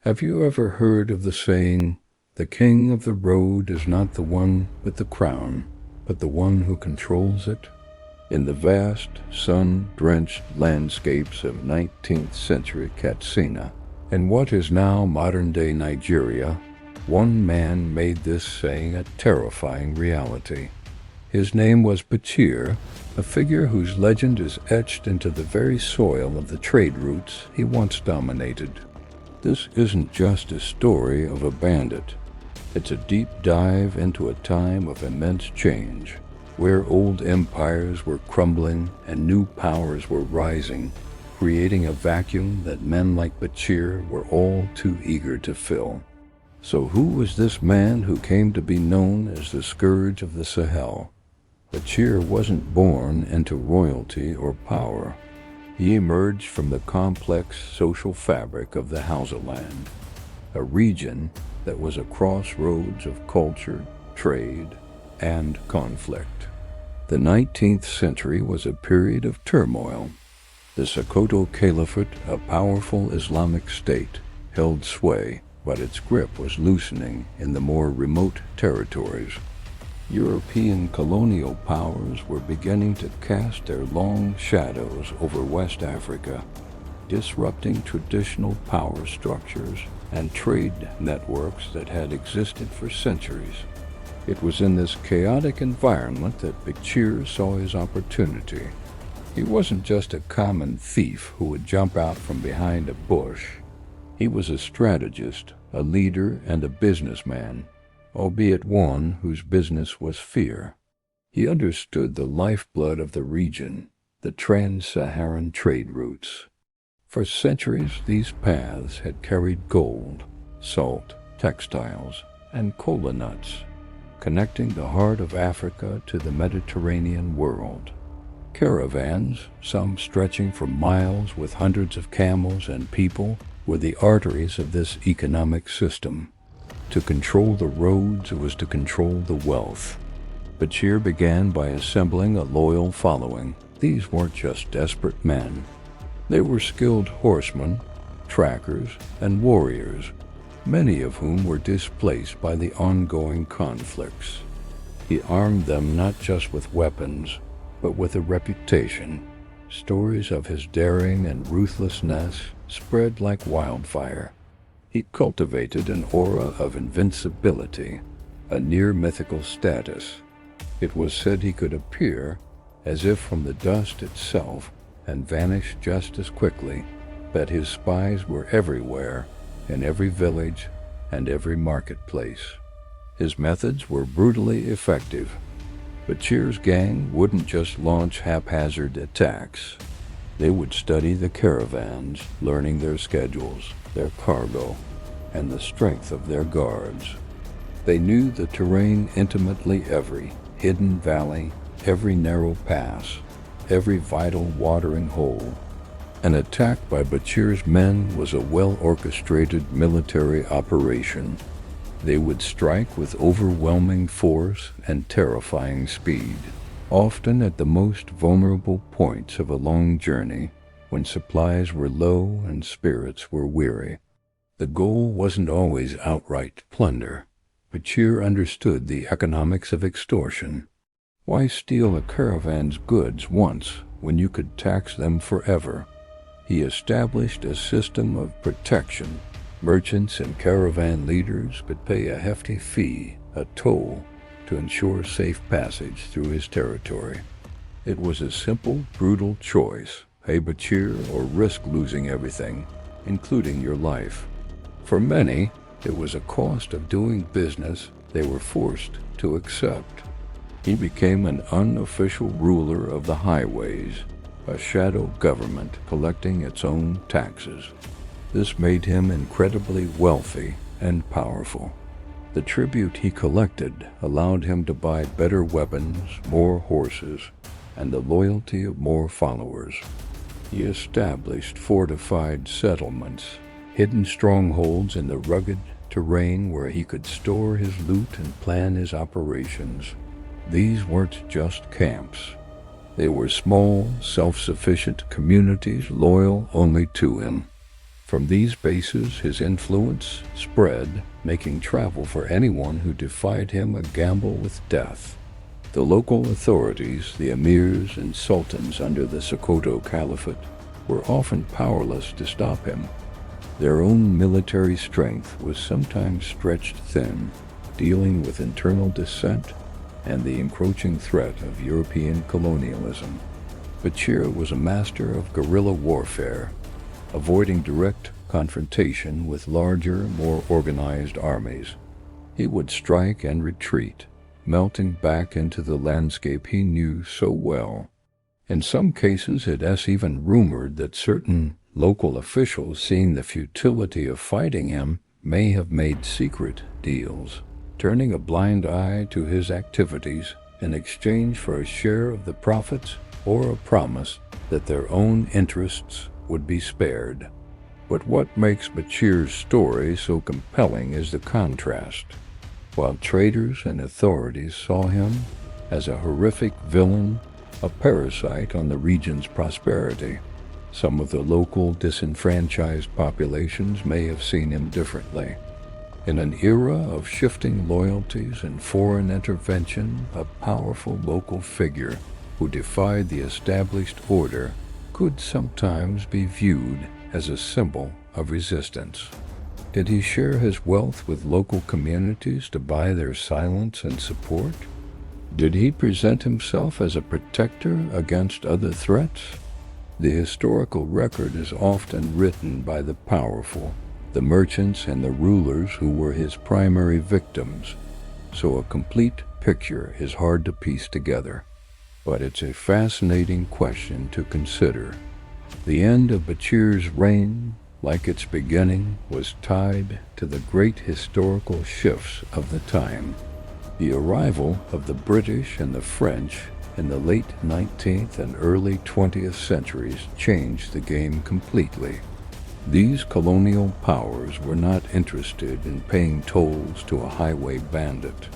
Have you ever heard of the saying, "The king of the road is not the one with the crown, but the one who controls it"? In the vast, sun-drenched landscapes of 19th century Katsina, in what is now modern-day Nigeria, one man made this saying a terrifying reality. His name was Bachir, a figure whose legend is etched into the very soil of the trade routes he once dominated. This isn't just a story of a bandit. It's a deep dive into a time of immense change, where old empires were crumbling and new powers were rising, creating a vacuum that men like Bachir were all too eager to fill. So who was this man who came to be known as the Scourge of the Sahel? Bachir wasn't born into royalty or power. He emerged from the complex social fabric of the Hausaland, a region that was a crossroads of culture, trade, and conflict. The 19th century was a period of turmoil. The Sokoto Caliphate, a powerful Islamic state, held sway, but its grip was loosening in the more remote territories. European colonial powers were beginning to cast their long shadows over West Africa, disrupting traditional power structures and trade networks that had existed for centuries. It was in this chaotic environment that Bachir saw his opportunity. He wasn't just a common thief who would jump out from behind a bush. He was a strategist, a leader, and a businessman, albeit one whose business was fear. He understood the lifeblood of the region, the trans-Saharan trade routes. For centuries, these paths had carried gold, salt, textiles, and cola nuts, connecting the heart of Africa to the Mediterranean world. Caravans, some stretching for miles with hundreds of camels and people, were the arteries of this economic system. To control the roads was to control the wealth. Bachir began by assembling a loyal following. These weren't just desperate men. They were skilled horsemen, trackers, and warriors, many of whom were displaced by the ongoing conflicts. He armed them not just with weapons, but with a reputation. Stories of his daring and ruthlessness spread like wildfire. He cultivated an aura of invincibility, a near-mythical status. It was said he could appear as if from the dust itself and vanish just as quickly, that his spies were everywhere, in every village and every marketplace. His methods were brutally effective. Bachir's gang wouldn't just launch haphazard attacks. They would study the caravans, learning their schedules, their cargo, and the strength of their guards. They knew the terrain intimately, every hidden valley, every narrow pass, every vital watering hole. An attack by Bachir's men was a well-orchestrated military operation. They would strike with overwhelming force and terrifying speed, often at the most vulnerable points of a long journey, when supplies were low and spirits were weary. The goal wasn't always outright plunder. Bachir understood the economics of extortion. Why steal a caravan's goods once when you could tax them forever? He established a system of protection. Merchants and caravan leaders could pay a hefty fee, a toll, to ensure safe passage through his territory. It was a simple, brutal choice: pay Bachir or risk losing everything, including your life. For many, it was a cost of doing business they were forced to accept. He became an unofficial ruler of the highways, a shadow government collecting its own taxes. This made him incredibly wealthy and powerful. The tribute he collected allowed him to buy better weapons, more horses, and the loyalty of more followers. He established fortified settlements, hidden strongholds in the rugged terrain where he could store his loot and plan his operations. These weren't just camps. They were small, self-sufficient communities loyal only to him. From these bases, his influence spread, making travel for anyone who defied him a gamble with death. The local authorities, the emirs and sultans under the Sokoto Caliphate, were often powerless to stop him. Their own military strength was sometimes stretched thin, dealing with internal dissent and the encroaching threat of European colonialism. Bachir was a master of guerrilla warfare, avoiding direct confrontation with larger, more organized armies. He would strike and retreat, melting back into the landscape he knew so well. In some cases, it is even rumored that certain local officials, seeing the futility of fighting him, may have made secret deals, turning a blind eye to his activities in exchange for a share of the profits or a promise that their own interests would be spared. But what makes Bachir's story so compelling is the contrast. While traders and authorities saw him as a horrific villain, a parasite on the region's prosperity, some of the local disenfranchised populations may have seen him differently. In an era of shifting loyalties and foreign intervention, a powerful local figure who defied the established order could sometimes be viewed as a symbol of resistance. Did he share his wealth with local communities to buy their silence and support? Did he present himself as a protector against other threats? The historical record is often written by the powerful, the merchants and the rulers who were his primary victims, so a complete picture is hard to piece together. But it's a fascinating question to consider. The end of Bachir's reign, like its beginning, was tied to the great historical shifts of the time. The arrival of the British and the French in the late 19th and early 20th centuries changed the game completely. These colonial powers were not interested in paying tolls to a highway bandit.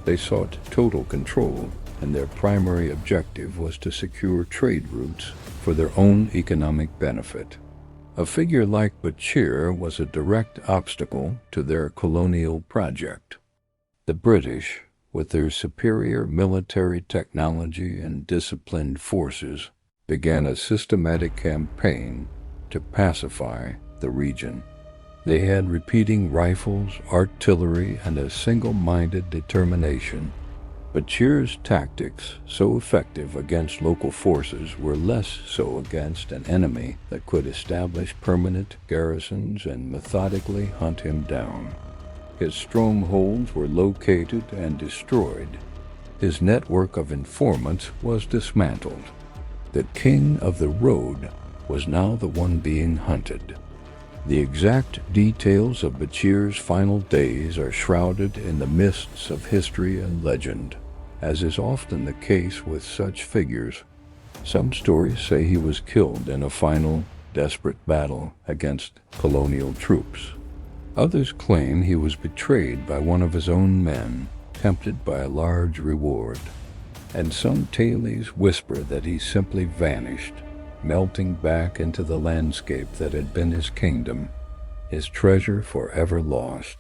They sought total control, and their primary objective was to secure trade routes for their own economic benefit. A figure like Bachir was a direct obstacle to their colonial project. The British, with their superior military technology and disciplined forces, began a systematic campaign to pacify the region. They had repeating rifles, artillery, and a single-minded determination. Bachir's tactics, so effective against local forces, were less so against an enemy that could establish permanent garrisons and methodically hunt him down. His strongholds were located and destroyed. His network of informants was dismantled. The king of the road was now the one being hunted. The exact details of Bachir's final days are shrouded in the mists of history and legend. As is often the case with such figures, some stories say he was killed in a final, desperate battle against colonial troops. Others claim he was betrayed by one of his own men, tempted by a large reward. And some tales whisper that he simply vanished, melting back into the landscape that had been his kingdom, his treasure forever lost.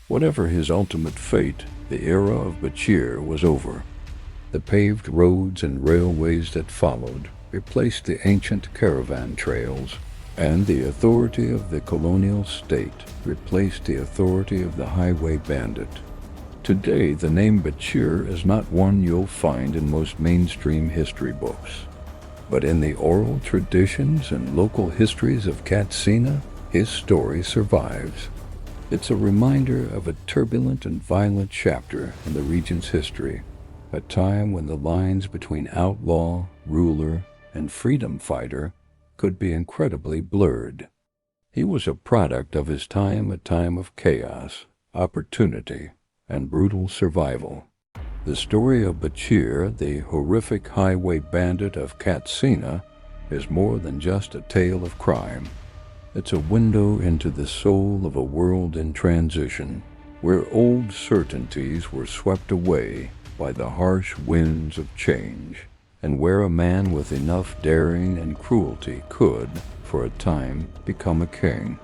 Whatever his ultimate fate, the era of Bachir was over. The paved roads and railways that followed replaced the ancient caravan trails, and the authority of the colonial state replaced the authority of the highway bandit. Today, the name Bachir is not one you'll find in most mainstream history books. But in the oral traditions and local histories of Katsina, his story survives. It's a reminder of a turbulent and violent chapter in the region's history, a time when the lines between outlaw, ruler, and freedom fighter could be incredibly blurred. He was a product of his time, a time of chaos, opportunity, and brutal survival. The story of Bachir, the horrific highway bandit of Katsina, is more than just a tale of crime. It's a window into the soul of a world in transition, where old certainties were swept away by the harsh winds of change, and where a man with enough daring and cruelty could, for a time, become a king.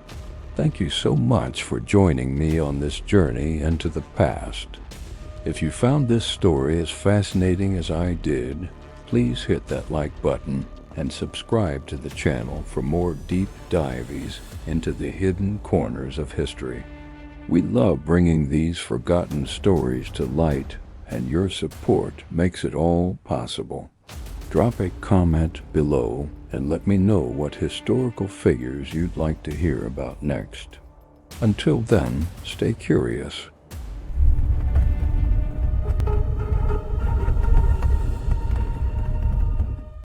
Thank you so much for joining me on this journey into the past. If you found this story as fascinating as I did, please hit that like button and subscribe to the channel for more deep dives into the hidden corners of history. We love bringing these forgotten stories to light, and your support makes it all possible. Drop a comment below and let me know what historical figures you'd like to hear about next. Until then, stay curious